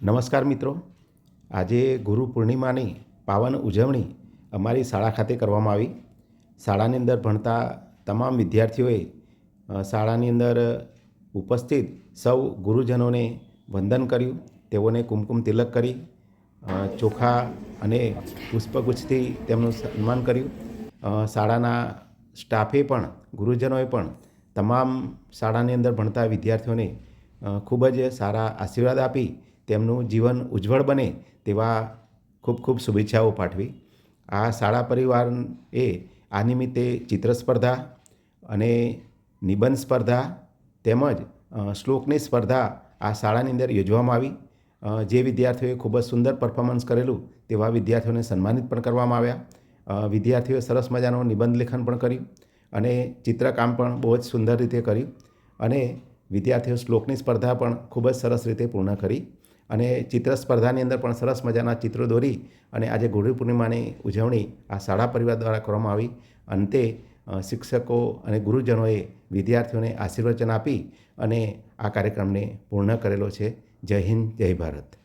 નમસ્કાર મિત્રો, આજે ગુરુ પૂર્ણિમાની પાવન ઉજવણી અમારી શાળા ખાતે કરવામાં આવી. શાળાની અંદર ભણતા તમામ વિદ્યાર્થીઓએ શાળાની અંદર ઉપસ્થિત સૌ ગુરુજનોને વંદન કર્યું. તેઓને કુમકુમ તિલક કરી ચોખા અને પુષ્પગુચ્છથી તેમનું સન્માન કર્યું. શાળાના સ્ટાફે પણ ગુરુજનોએ પણ તમામ શાળાની અંદર ભણતા વિદ્યાર્થીઓને ખૂબ જ સારા આશીર્વાદ આપી તેમનું જીવન ઉજ્જવળ બને તેવા ખૂબ ખૂબ શુભેચ્છાઓ પાઠવી. આ શાળા પરિવારએ આ નિમિત્તે ચિત્ર સ્પર્ધા અને નિબંધ સ્પર્ધા તેમજ શ્લોકની સ્પર્ધા આ શાળાની અંદર યોજવામાં આવી. જે વિદ્યાર્થીઓએ ખૂબ જ સુંદર પરફોર્મન્સ કરેલું તેવા વિદ્યાર્થીઓને સન્માનિત પણ કરવામાં આવ્યા. વિદ્યાર્થીઓએ સરસ મજાનું નિબંધ લેખન પણ કર્યું અને ચિત્રકામ પણ બહુ જ સુંદર રીતે કર્યું અને વિદ્યાર્થીઓ શ્લોકની સ્પર્ધા પણ ખૂબ જ સરસ રીતે પૂર્ણ કરી અને ચિત્ર સ્પર્ધાની અંદર પણ સરસ મજાના ચિત્રો દોરી અને આજે ગુરુ પૂર્ણિમાની ઉજવણી આ શાળા પરિવાર દ્વારા કરવામાં આવી. અંતે શિક્ષકો અને ગુરુજનોએ વિદ્યાર્થીઓને આશીર્વચન આપી અને આ કાર્યક્રમને પૂર્ણ કરેલો છે. જય હિન્દ, જય ભારત.